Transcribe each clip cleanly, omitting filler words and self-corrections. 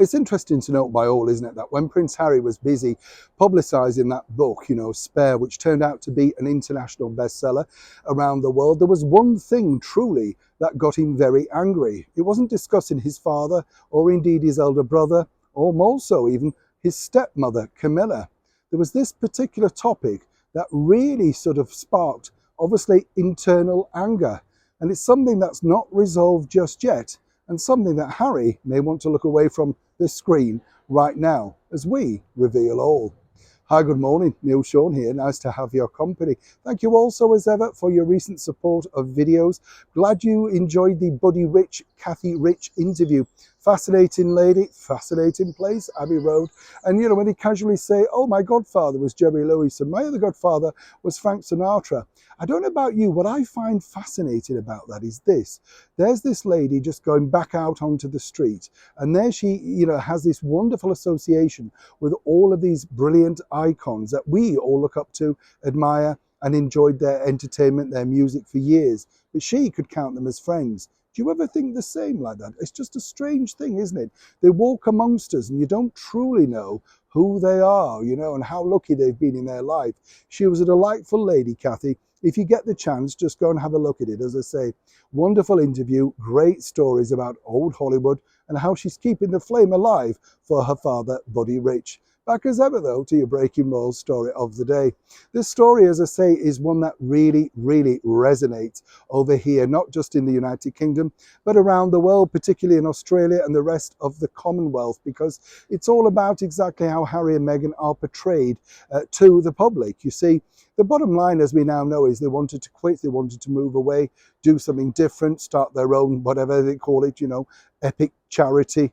It's interesting to note by all, isn't it, that when Prince Harry was busy publicising that book, Spare, which turned out to be an international bestseller around the world, there was one thing truly that got him very angry. It wasn't discussing his father or indeed his elder brother, or more so even his stepmother, Camilla. There was this particular topic that really sort of sparked, obviously, internal anger. And it's something that's not resolved just yet, and something that Harry may want to look away from the screen right now as we reveal all. Hi, good morning. Neil Sean here. Nice to have your company. Thank you also, as ever, for your recent support of videos. Glad you enjoyed the Buddy Rich, Kathy Rich interview. Fascinating lady, fascinating place, Abbey Road. And, when they casually say, oh, my godfather was Jerry Lewis and my other godfather was Frank Sinatra. I don't know about you, what I find fascinating about that is this. There's this lady just going back out onto the street, and there she, has this wonderful association with all of these brilliant icons that we all look up to, admire, and enjoyed their entertainment, their music for years. But she could count them as friends. Do you ever think the same like that? It's just a strange thing, isn't it? They walk amongst us and you don't truly know who they are, and how lucky they've been in their life. She was a delightful lady, Kathy. If you get the chance, just go and have a look at it. As I say, wonderful interview, great stories about old Hollywood and how she's keeping the flame alive for her father, Buddy Rich. Back as ever, though, to your breaking roll story of the day. This story, as I say, is one that really, really resonates over here, not just in the United Kingdom, but around the world, particularly in Australia and the rest of the Commonwealth, because it's all about exactly how Harry and Meghan are portrayed to the public. You see, the bottom line, as we now know, is they wanted to quit, they wanted to move away, do something different, start their own, whatever they call it, epic charity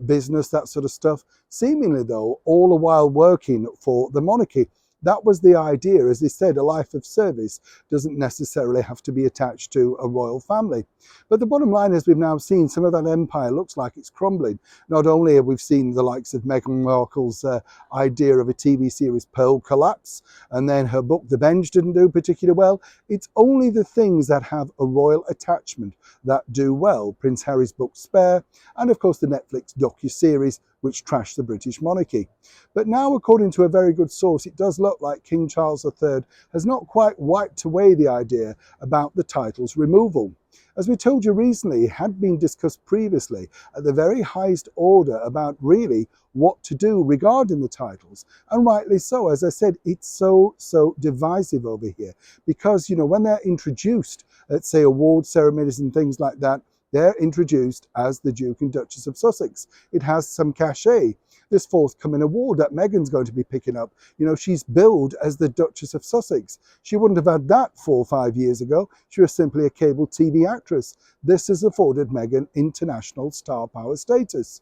business, that sort of stuff. Seemingly, though, all the while working for the monarchy. That was the idea. As they said, a life of service doesn't necessarily have to be attached to a royal family. But the bottom line is we've now seen some of that empire looks like it's crumbling. Not only have we seen the likes of Meghan Markle's idea of a TV series Pearl collapse, and then her book The Bench didn't do particularly well. It's only the things that have a royal attachment that do well. Prince Harry's book Spare, and of course the Netflix docu-series which trashed the British monarchy. But now, according to a very good source, it does look like King Charles III has not quite wiped away the idea about the title's removal. As we told you recently, it had been discussed previously at the very highest order about really what to do regarding the titles. And rightly so. As I said, it's so divisive over here because, when they're introduced at, say, award ceremonies and things like that, they're introduced as the Duke and Duchess of Sussex. It has some cachet. This forthcoming award that Meghan's going to be picking up, she's billed as the Duchess of Sussex. She wouldn't have had that 4 or 5 years ago. She was simply a cable TV actress. This has afforded Meghan international star power status.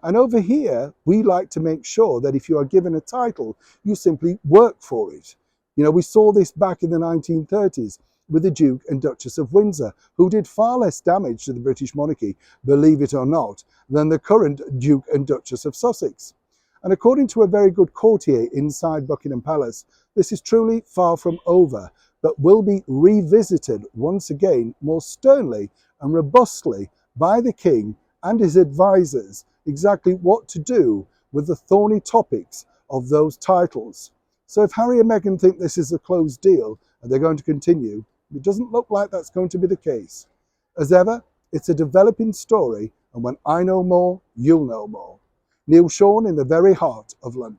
And over here, we like to make sure that if you are given a title, you simply work for it. We saw this back in the 1930s. With the Duke and Duchess of Windsor, who did far less damage to the British monarchy, believe it or not, than the current Duke and Duchess of Sussex. And according to a very good courtier inside Buckingham Palace, this is truly far from over, but will be revisited once again more sternly and robustly by the King and his advisors, exactly what to do with the thorny topics of those titles. So if Harry and Meghan think this is a closed deal and they're going to continue, it doesn't look like that's going to be the case. As ever, it's a developing story, and when I know more, you'll know more. Neil Sean in the very heart of London.